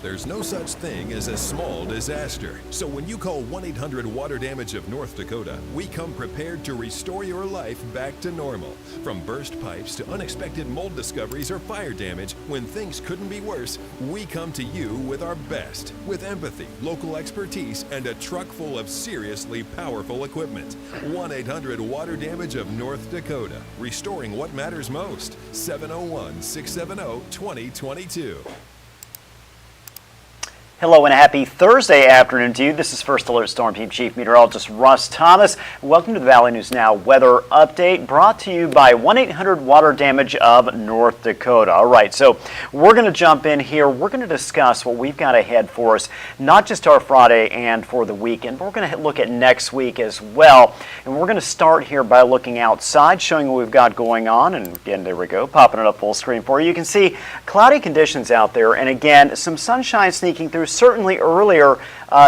There's no such thing as a small disaster. So when you call 1-800-WATER-DAMAGE of North Dakota, we come prepared to restore your life back to normal. From burst pipes to unexpected mold discoveries or fire damage, when things couldn't be worse, we come to you with our best. With empathy, local expertise, and a truck full of seriously powerful equipment. 1-800-WATER-DAMAGE of North Dakota. Restoring what matters most. 701-670-2022. Hello and a happy Thursday afternoon to you. This is First Alert Storm Team Chief Meteorologist Russ Thomas. Welcome to the Valley News Now weather update brought to you by 1-800-WATER-DAMAGE of North Dakota. All right, so we're going to jump in here. We're going to discuss what we've got ahead for us, not just our Friday and for the weekend, but we're going to look at next week as well. And we're going to start here by looking outside, showing what we've got going on. And again, there we go, popping it up full screen for you. You can see cloudy conditions out there. And again, some sunshine sneaking through certainly earlier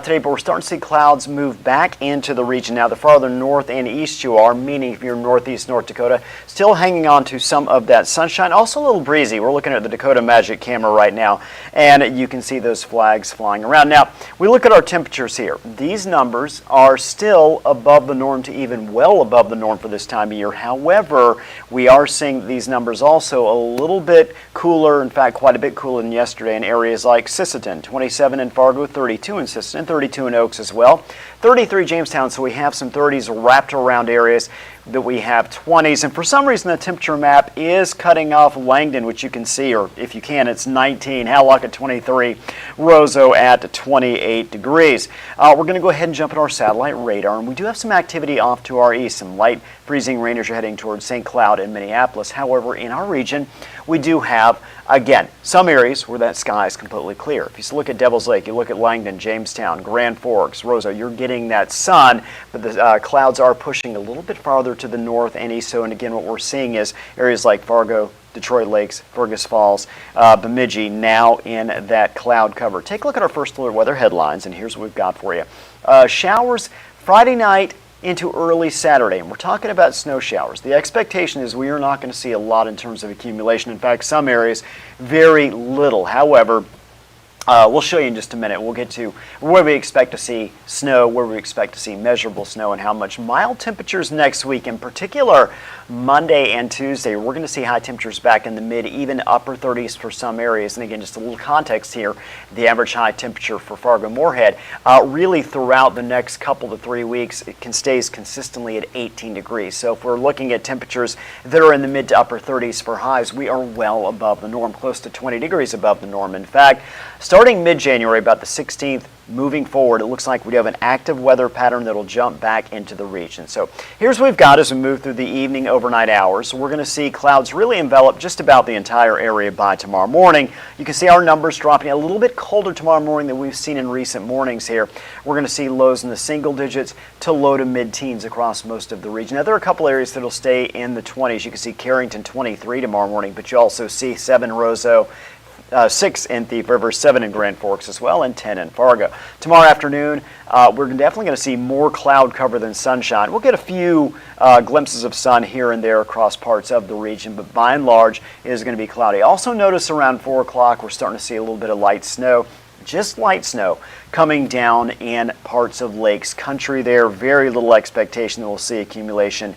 today, but we're starting to see clouds move back into the region. Now, the farther north and east you are, meaning if you're northeast North Dakota, still hanging on to some of that sunshine. Also a little breezy. We're looking at the Dakota Magic camera right now, and you can see those flags flying around. Now, we look at our temperatures here. These numbers are still above the norm to even well above the norm for this time of year. However, we are seeing these numbers also a little bit cooler, in fact, quite a bit cooler than yesterday in areas like Sisseton, 27 in Fargo, 32 in Sisseton, 32 in Oaks as well, 33 Jamestown, so we have some 30s wrapped around areas that we have 20s, and for some reason the temperature map is cutting off Langdon, which you can see, or if you can, it's 19, Hallock at 23, Roseau at 28 degrees. We're going to go ahead and jump in our satellite radar, and we do have some activity off to our east. Some light freezing rain as you're heading towards St. Cloud and Minneapolis. However, in our region, we do have, again, some areas where that sky is completely clear. If you look at Devil's Lake, you look at Langdon, Jamestown, Grand Forks, Roseau, you're getting that sun, but the clouds are pushing a little bit farther to the north and east. So, and again, what we're seeing is areas like Fargo, Detroit Lakes, Fergus Falls, Bemidji now in that cloud cover. Take a look at our First Alert weather headlines, and here's what we've got for you. Showers Friday night into early Saturday, and we're talking about snow showers. The expectation is we are not going to see a lot in terms of accumulation. In fact, some areas, very little. However, we'll show you in just a minute. We'll get to where we expect to see snow, where we expect to see measurable snow, and how much. Mild temperatures next week, in particular Monday and Tuesday. We're going to see high temperatures back in the mid, even upper 30s for some areas. And again, just a little context here, the average high temperature for Fargo-Moorhead really throughout the next couple to 3 weeks, it stays consistently at 18 degrees. So if we're looking at temperatures that are in the mid to upper 30s for highs, we are well above the norm, close to 20 degrees above the norm. In fact, starting mid-January, about the 16th, moving forward, it looks like we have an active weather pattern that will jump back into the region. So here's what we've got as we move through the evening overnight hours. We're going to see clouds really envelop just about the entire area by tomorrow morning. You can see our numbers dropping a little bit colder tomorrow morning than we've seen in recent mornings here. We're going to see lows in the single digits to low to mid-teens across most of the region. Now, there are a couple areas that will stay in the 20s. You can see Carrington 23 tomorrow morning, but you also see 7 Roseau, 6 in Thief River, 7 in Grand Forks as well, and 10 in Fargo. Tomorrow afternoon, we're definitely going to see more cloud cover than sunshine. We'll get a few glimpses of sun here and there across parts of the region, but by and large, it is going to be cloudy. Also notice around 4 o'clock, we're starting to see a little bit of light snow. Just light snow coming down in parts of Lakes Country there. Very little expectation that we'll see accumulation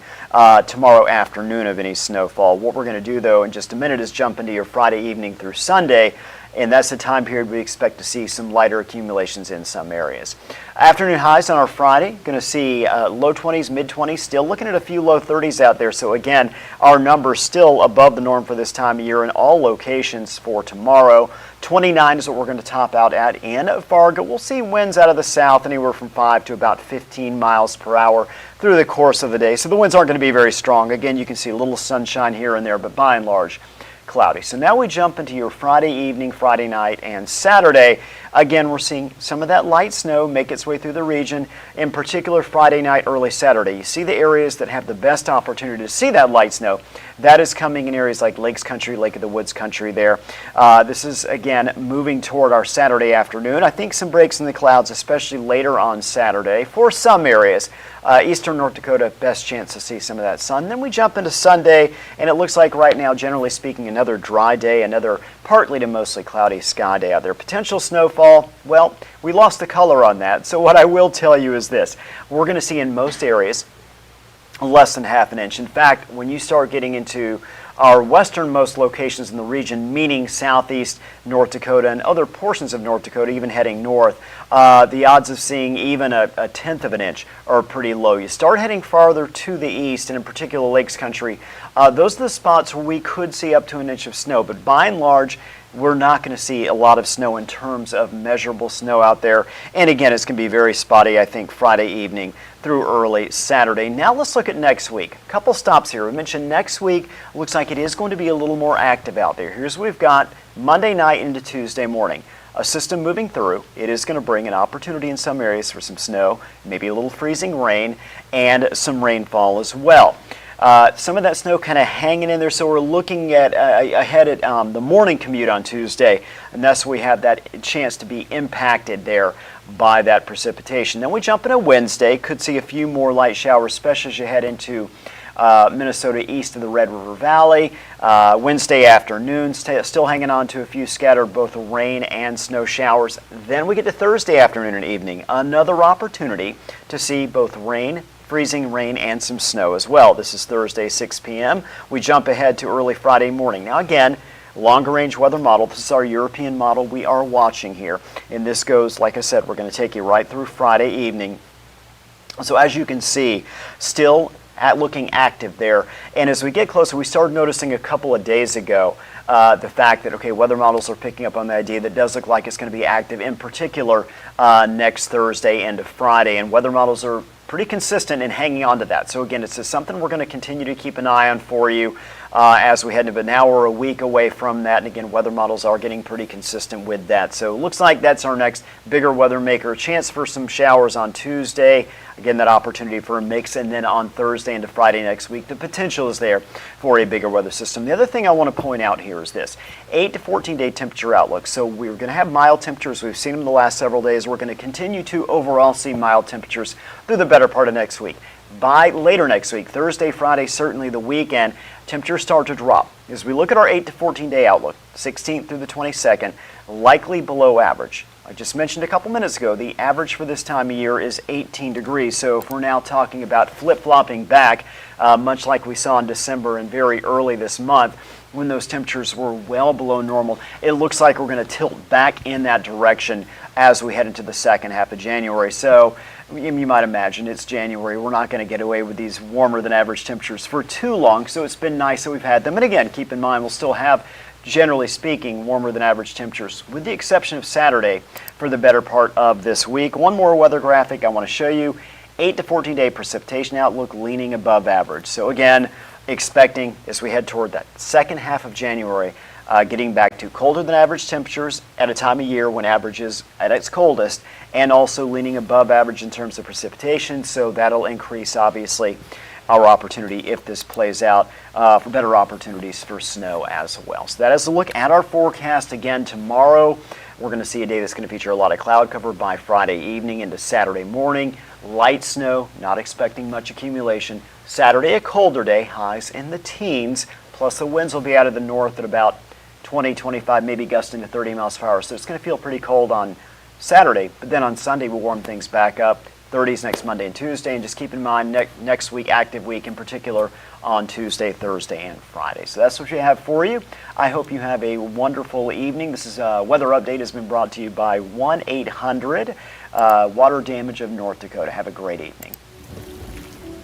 tomorrow afternoon of any snowfall. What we're going to do, though, in just a minute is jump into your Friday evening through Sunday, and that's the time period we expect to see some lighter accumulations in some areas. Afternoon highs on our Friday, going to see low 20s, mid 20s, still looking at a few low 30s out there. So again, our numbers still above the norm for this time of year in all locations for tomorrow. 29 is what we're going to top out at in Fargo. We'll see winds out of the south anywhere from 5 to about 15 miles per hour through the course of the day. So the winds aren't going to be very strong. Again, you can see a little sunshine here and there, but by and large, cloudy. So now we jump into your Friday evening, Friday night, and Saturday. Again, we're seeing some of that light snow make its way through the region, in particular Friday night, early Saturday. You see the areas that have the best opportunity to see that light snow. That is coming in areas like Lakes Country, Lake of the Woods Country there. This is, again, moving toward our Saturday afternoon. I think some breaks in the clouds, especially later on Saturday for some areas. Eastern North Dakota, best chance to see some of that sun. Then we jump into Sunday, and it looks like right now, generally speaking, another dry day, another partly to mostly cloudy sky day out there. Potential snowfall, well, we lost the color on that. So what I will tell you is this. We're going to see in most areas less than ½ an inch. In fact, when you start getting into our westernmost locations in the region, meaning southeast North Dakota and other portions of North Dakota, even heading north, the odds of seeing even a 1/10 of an inch are pretty low. You start heading farther to the east, and in particular Lakes Country, those are the spots where we could see up to an inch of snow. But by and large, we're not going to see a lot of snow in terms of measurable snow out there. And again, it's going to be very spotty, I think, Friday evening through early Saturday. Now let's look at next week. A couple stops here. We mentioned next week looks like it is going to be a little more active out there. Here's what we've got Monday night into Tuesday morning. A system moving through. It is going to bring an opportunity in some areas for some snow, maybe a little freezing rain, and some rainfall as well. Some of that snow kind of hanging in there, so we're looking at ahead at the morning commute on Tuesday, and thus we have that chance to be impacted there by that precipitation. Then we jump into Wednesday, could see a few more light showers, especially as you head into Minnesota east of the Red River Valley. Wednesday afternoon, still hanging on to a few scattered both rain and snow showers. Then we get to Thursday afternoon and evening, another opportunity to see both rain, freezing rain, and some snow as well. This is Thursday, 6 p.m. We jump ahead to early Friday morning. Now again, longer range weather model. This is our European model we are watching here. And this goes, like I said, we're going to take you right through Friday evening. So as you can see, still looking active there. And as we get closer, we started noticing a couple of days ago the fact that, okay, weather models are picking up on the idea that does look like it's going to be active, in particular next Thursday into Friday. And weather models are pretty consistent in hanging on to that. So again, it's just something we're going to continue to keep an eye on for you as we head into, but now we're a week away from that, and again, weather models are getting pretty consistent with that. So it looks like that's our next bigger weather maker. Chance for some showers on Tuesday. Again, that opportunity for a mix, and then on Thursday into Friday next week, the potential is there for a bigger weather system. The other thing I want to point out here is this 8 to 14 day temperature outlook. So we're going to have mild temperatures. We've seen them the last several days. We're going to continue to overall see mild temperatures through the better part of next week. By later next week, Thursday, Friday, certainly the weekend, temperatures start to drop. As we look at our 8 to 14 day outlook, 16th through the 22nd, likely below average. I just mentioned a couple minutes ago, the average for this time of year is 18 degrees. So if we're now talking about flip-flopping back, much like we saw in December and very early this month, when those temperatures were well below normal, it looks like we're going to tilt back in that direction as we head into the second half of January. So you might imagine it's January. We're not going to get away with these warmer than average temperatures for too long. So it's been nice that we've had them. And again, keep in mind, we'll still have, generally speaking, warmer than average temperatures, with the exception of Saturday for the better part of this week. One more weather graphic I want to show you. 8 to 14 day precipitation outlook leaning above average. So again, expecting as we head toward that second half of January, getting back to colder than average temperatures at a time of year when average is at its coldest, and also leaning above average in terms of precipitation. So that'll increase, obviously, our opportunity if this plays out for better opportunities for snow as well. So that is a look at our forecast. Again, tomorrow we're going to see a day that's going to feature a lot of cloud cover by Friday evening into Saturday morning. Light snow, not expecting much accumulation. Saturday, a colder day, highs in the teens, plus the winds will be out of the north at about 20, 25, maybe gusting to 30 miles per hour. So it's going to feel pretty cold on Saturday, but then on Sunday we'll warm things back up. 30s next Monday and Tuesday, and just keep in mind next week, active week in particular, on Tuesday, Thursday, and Friday. So that's what we have for you. I hope you have a wonderful evening. This is Weather Update has been brought to you by 1-800 Water Damage of North Dakota. Have a great evening.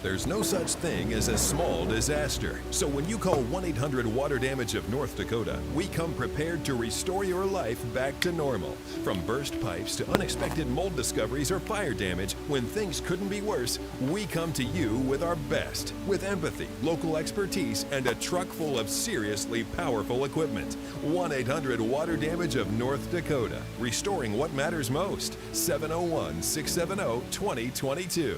There's no such thing as a small disaster. So when you call 1-800 Water Damage of North Dakota, we come prepared to restore your life back to normal. From burst pipes to unexpected mold discoveries or fire damage, when things couldn't be worse, we come to you with our best. With empathy, local expertise, and a truck full of seriously powerful equipment. 1-800 Water Damage of North Dakota. Restoring what matters most. 701-670-2022.